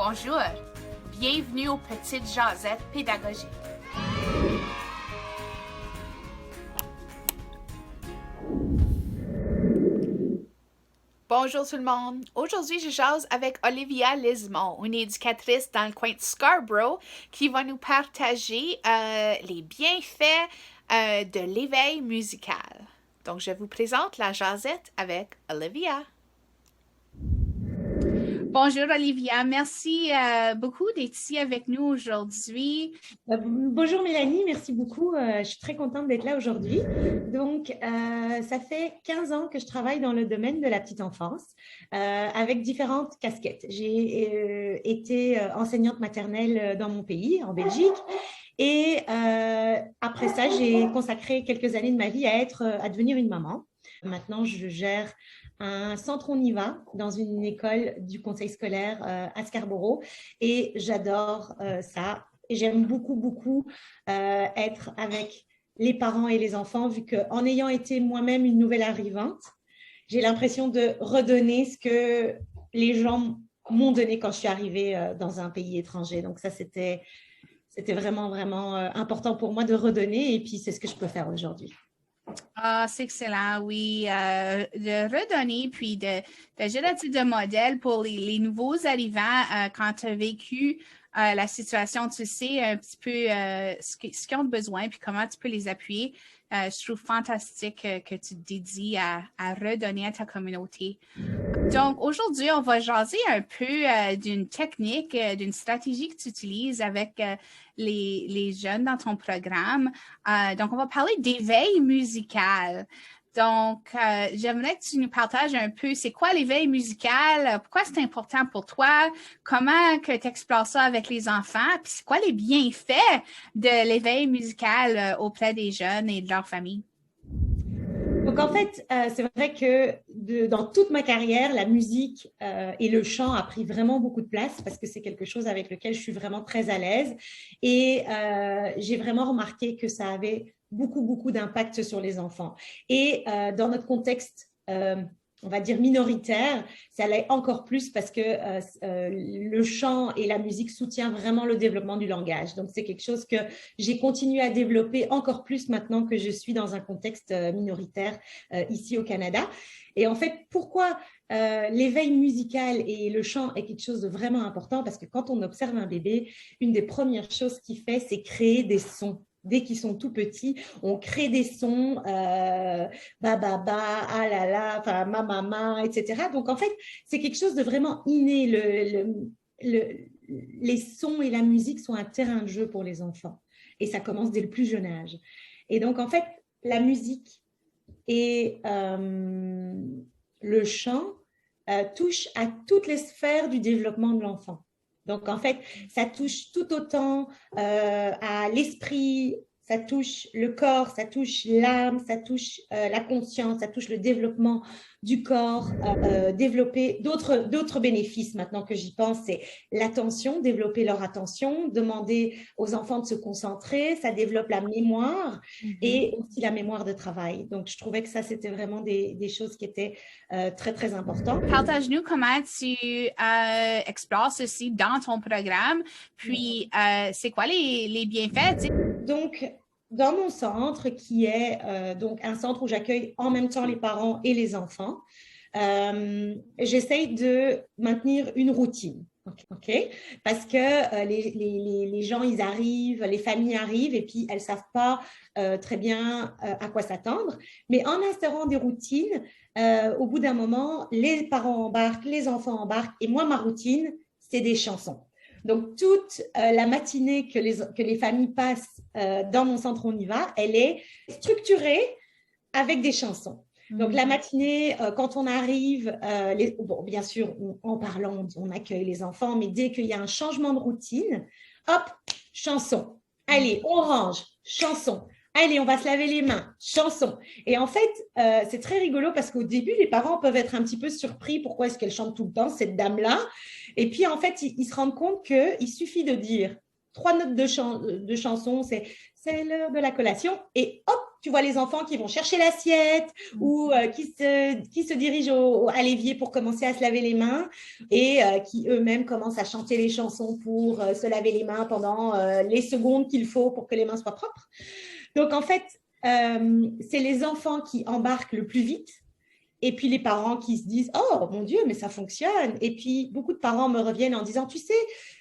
Bonjour, bienvenue aux Petites Jasettes pédagogiques. Bonjour tout le monde. Aujourd'hui, je jase avec Olivia Lismont, une éducatrice dans le coin de Scarborough, qui va nous partager les bienfaits de l'éveil musical. Donc, je vous présente la jasette avec Olivia. Bonjour Olivia, merci beaucoup d'être ici avec nous aujourd'hui. Bonjour Mélanie, merci beaucoup. Je suis très contente d'être là aujourd'hui. Donc, ça fait 15 ans que je travaille dans le domaine de la petite enfance avec différentes casquettes. J'ai été enseignante maternelle dans mon pays, en Belgique. Et après ça, j'ai consacré quelques années de ma vie à devenir une maman. Maintenant, je gère un centre On y va dans une école du conseil scolaire à Scarborough et j'adore ça. Et j'aime beaucoup être avec les parents et les enfants vu qu'en ayant été moi-même une nouvelle arrivante, j'ai l'impression de redonner ce que les gens m'ont donné quand je suis arrivée dans un pays étranger. Donc ça, c'était vraiment important pour moi de redonner et puis c'est ce que je peux faire aujourd'hui. Ah, c'est excellent, oui. De redonner, puis d'agir à titre de modèle pour les nouveaux arrivants quand tu as vécu la situation, tu sais un petit peu ce qu'ils ont besoin, puis comment tu peux les appuyer. Je trouve fantastique que tu te dédies à redonner à ta communauté. Donc, aujourd'hui, on va jaser un peu d'une technique, d'une stratégie que tu utilises avec les jeunes dans ton programme. Donc, on va parler d'éveil musical. Donc, j'aimerais que tu nous partages un peu, c'est quoi l'éveil musical? Pourquoi c'est important pour toi? Comment que tu explores ça avec les enfants? Puis, c'est quoi les bienfaits de l'éveil musical auprès des jeunes et de leur famille? Donc, en fait, c'est vrai que dans toute ma carrière, la musique et le chant a pris vraiment beaucoup de place parce que c'est quelque chose avec lequel je suis vraiment très à l'aise. Et j'ai vraiment remarqué que ça avait beaucoup d'impact sur les enfants. Et dans notre contexte on va dire minoritaire, ça l'est encore plus parce que le chant et la musique soutient vraiment le développement du langage. Donc, c'est quelque chose que j'ai continué à développer encore plus maintenant que je suis dans un contexte minoritaire ici au Canada. Et en fait, pourquoi l'éveil musical et le chant est quelque chose de vraiment important? Parce que quand on observe un bébé, une des premières choses qu'il fait, c'est créer des sons. Dès qu'ils sont tout petits, on crée des sons, ba, ba, ba, ah là là, enfin, ma, maman, etc. Donc, en fait, c'est quelque chose de vraiment inné. Les sons et la musique sont un terrain de jeu pour les enfants. Et ça commence dès le plus jeune âge. Et donc, en fait, la musique et le chant touchent à toutes les sphères du développement de l'enfant. Donc, en fait, ça touche tout autant à l'esprit, ça touche le corps, ça touche l'âme, ça touche la conscience, ça touche le développement du corps, développer d'autres bénéfices maintenant que j'y pense, c'est l'attention, développer leur attention, demander aux enfants de se concentrer, ça développe la mémoire et aussi la mémoire de travail. Donc, je trouvais que ça, c'était vraiment des choses qui étaient très importantes. Partage-nous comment tu explores ceci dans ton programme, puis c'est quoi les bienfaits? Donc, dans mon centre, qui est donc un centre où j'accueille en même temps les parents et les enfants, j'essaye de maintenir une routine. Okay? Parce que les gens, ils arrivent, les familles arrivent et puis elles ne savent pas très bien à quoi s'attendre. Mais en instaurant des routines, au bout d'un moment, les parents embarquent, les enfants embarquent et moi, ma routine, c'est des chansons. Donc, toute la matinée que les familles passent dans mon centre On y va, elle est structurée avec des chansons. Donc, la matinée, quand on arrive, bon, bien sûr, en parlant, on accueille les enfants, mais dès qu'il y a un changement de routine, hop, chanson. Allez, on range, chanson. Allez, on va se laver les mains, chanson. Et en fait, c'est très rigolo parce qu'au début, les parents peuvent être un petit peu surpris. Pourquoi est-ce qu'elle chante tout le temps, cette dame-là? Et puis, en fait, ils se rendent compte qu'il suffit de dire 3 notes de chanson, c'est l'heure de la collation. Et hop, tu vois les enfants qui vont chercher l'assiette ou qui se dirigent à l'évier pour commencer à se laver les mains et qui eux-mêmes commencent à chanter les chansons pour se laver les mains pendant les secondes qu'il faut pour que les mains soient propres. Donc, en fait, c'est les enfants qui embarquent le plus vite. Et puis les parents qui se disent « Oh, mon Dieu, mais ça fonctionne !» Et puis beaucoup de parents me reviennent en disant « Tu sais,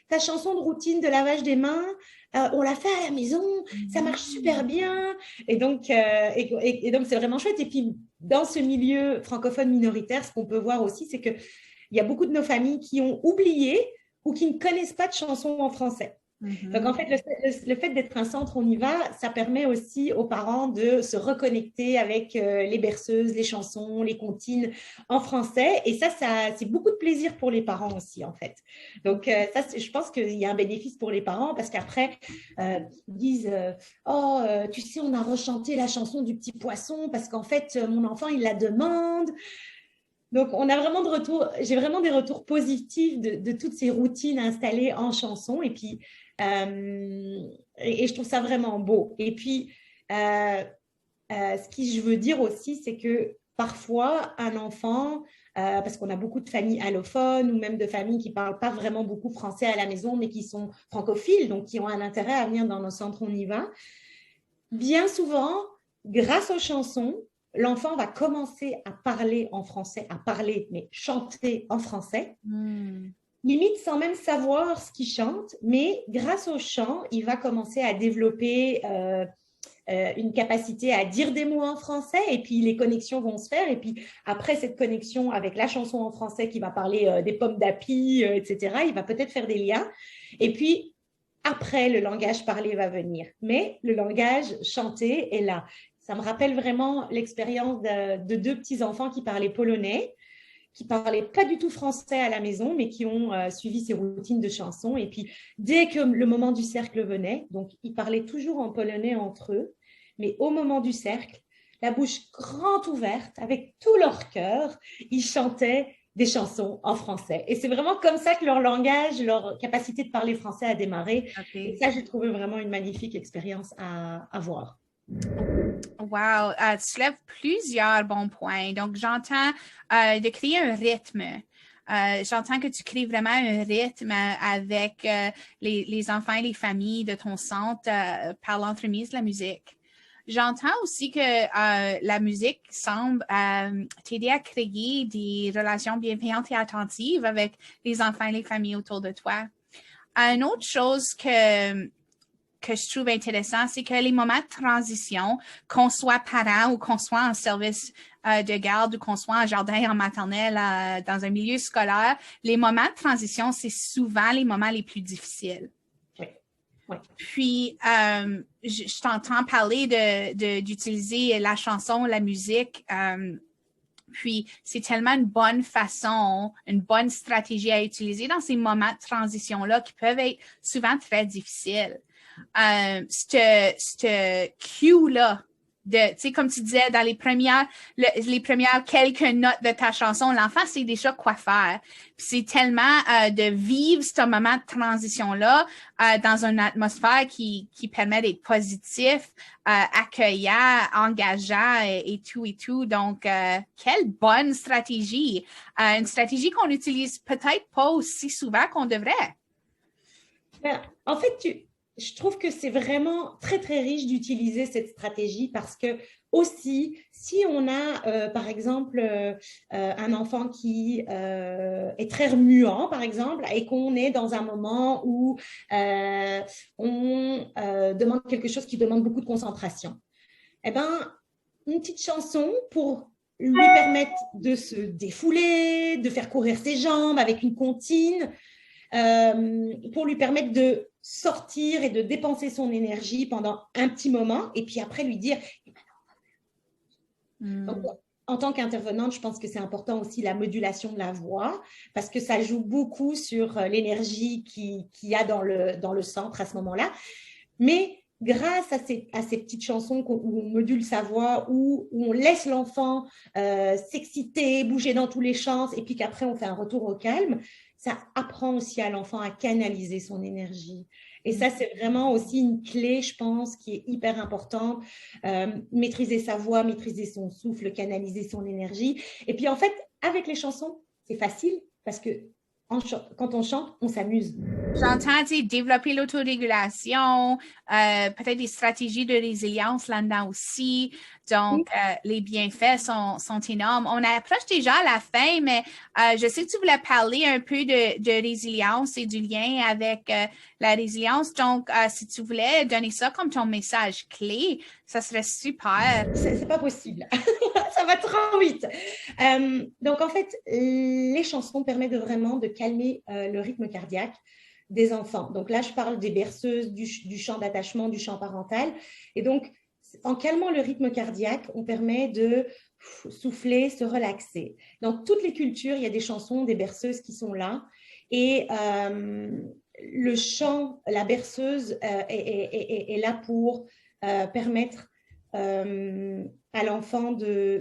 ta chanson de routine de lavage des mains, on l'a fait à la maison, ça marche super bien. » Et donc, c'est vraiment chouette. Et puis, dans ce milieu francophone minoritaire, ce qu'on peut voir aussi, c'est qu'il y a beaucoup de nos familles qui ont oublié ou qui ne connaissent pas de chansons en français. Donc, en fait, le fait d'être un centre On y va, ça permet aussi aux parents de se reconnecter avec les berceuses, les chansons, les comptines en français. Et ça c'est beaucoup de plaisir pour les parents aussi, en fait. Donc, je pense qu'il y a un bénéfice pour les parents parce qu'après, ils disent « Oh, tu sais, on a rechanté la chanson du petit poisson parce qu'en fait, mon enfant, il la demande. » Donc, j'ai vraiment des retours positifs de toutes ces routines installées en chanson. Et puis, je trouve ça vraiment beau. Et puis, ce que je veux dire aussi, c'est que parfois, un enfant, parce qu'on a beaucoup de familles allophones ou même de familles qui ne parlent pas vraiment beaucoup français à la maison, mais qui sont francophiles, donc qui ont un intérêt à venir dans nos centres On y va. Bien souvent, grâce aux chansons, l'enfant va commencer à parler en français, mais chanter en français. Limite sans même savoir ce qu'il chante, mais grâce au chant, il va commencer à développer une capacité à dire des mots en français et puis les connexions vont se faire. Et puis après cette connexion avec la chanson en français qui va parler des pommes d'api, etc., il va peut-être faire des liens. Et puis après, le langage parlé va venir. Mais le langage chanté est là. Ça me rappelle vraiment l'expérience de deux petits-enfants qui parlaient polonais, qui ne parlaient pas du tout français à la maison, mais qui ont suivi ces routines de chansons. Et puis, dès que le moment du cercle venait, donc ils parlaient toujours en polonais entre eux, mais au moment du cercle, la bouche grande ouverte, avec tout leur cœur, ils chantaient des chansons en français. Et c'est vraiment comme ça que leur langage, leur capacité de parler français a démarré. Okay. Et ça, j'ai trouvé vraiment une magnifique expérience à voir. Wow, tu soulèves plusieurs bons points. Donc, j'entends de créer un rythme. J'entends que tu crées vraiment un rythme avec les enfants et les familles de ton centre par l'entremise de la musique. J'entends aussi que la musique semble t'aider à créer des relations bienveillantes et attentives avec les enfants et les familles autour de toi. Une autre chose que je trouve intéressant, c'est que les moments de transition, qu'on soit parent ou qu'on soit en service de garde ou qu'on soit en jardin, en maternelle, dans un milieu scolaire, les moments de transition, c'est souvent les moments les plus difficiles. Oui. Oui. Puis, je t'entends parler d'utiliser la chanson, la musique. Puis, c'est tellement une bonne façon, une bonne stratégie à utiliser dans ces moments de transition-là qui peuvent être souvent très difficiles. Ce cue-là, tu sais, comme tu disais, dans les premières quelques notes de ta chanson, l'enfant sait déjà quoi faire. Puis c'est tellement de vivre ce moment de transition-là dans une atmosphère qui permet d'être positif, accueillant, engageant et tout. Donc, quelle bonne stratégie. Une stratégie qu'on n'utilise peut-être pas aussi souvent qu'on devrait. En fait, je trouve que c'est vraiment très, très riche d'utiliser cette stratégie parce que aussi, si on a, par exemple, un enfant qui est très remuant, par exemple, et qu'on est dans un moment où on demande quelque chose qui demande beaucoup de concentration, eh bien, une petite chanson pour lui permettre de se défouler, de faire courir ses jambes avec une comptine, pour lui permettre de sortir et de dépenser son énergie pendant un petit moment et puis après lui dire Donc, en tant qu'intervenante, je pense que c'est important aussi la modulation de la voix parce que ça joue beaucoup sur l'énergie qu'il y a dans le centre à ce moment-là. Mais grâce à ces petites chansons où on module sa voix, où on laisse l'enfant s'exciter, bouger dans tous les sens, et puis qu'après on fait un retour au calme, ça apprend aussi à l'enfant à canaliser son énergie. Et ça, c'est vraiment aussi une clé, je pense, qui est hyper importante. Maîtriser sa voix, maîtriser son souffle, canaliser son énergie. Et puis en fait, avec les chansons, c'est facile parce que quand on chante, on s'amuse. J'entends dire développer l'autorégulation, peut-être des stratégies de résilience là-dedans aussi. Donc, les bienfaits sont énormes. On approche déjà à la fin, mais je sais que tu voulais parler un peu de résilience et du lien avec la résilience. Donc, si tu voulais donner ça comme ton message clé, ça serait super. C'est pas possible. Ça va trop vite. Donc, en fait, les chansons permettent vraiment de calmer le rythme cardiaque des enfants. Donc là, je parle des berceuses, du chant d'attachement, du chant parental. Et donc, en calmant le rythme cardiaque, on permet de souffler, se relaxer. Dans toutes les cultures, il y a des chansons, des berceuses qui sont là. Et le chant, la berceuse est là pour permettre à l'enfant de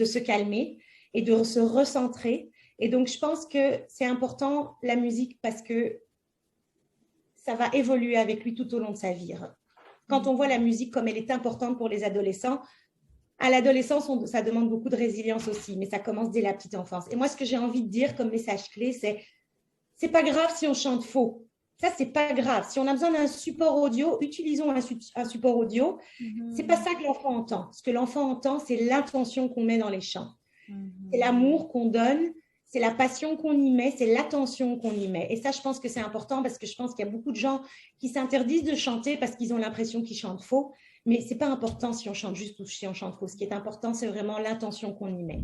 se calmer et de se recentrer. Et donc, je pense que c'est important, la musique, parce que ça va évoluer avec lui tout au long de sa vie. Quand on voit la musique comme elle est importante pour les adolescents, à l'adolescence, ça demande beaucoup de résilience aussi, mais ça commence dès la petite enfance. Et moi, ce que j'ai envie de dire comme message clé, c'est pas grave si on chante faux. Ça, c'est pas grave. Si on a besoin d'un support audio, utilisons un support audio. C'est pas ça que l'enfant entend. Ce que l'enfant entend, c'est l'intention qu'on met dans les chants. C'est l'amour qu'on donne, c'est la passion qu'on y met, c'est l'attention qu'on y met. Et ça, je pense que c'est important parce que je pense qu'il y a beaucoup de gens qui s'interdisent de chanter parce qu'ils ont l'impression qu'ils chantent faux. Mais c'est pas important si on chante juste ou si on chante faux. Ce qui est important, c'est vraiment l'intention qu'on y met.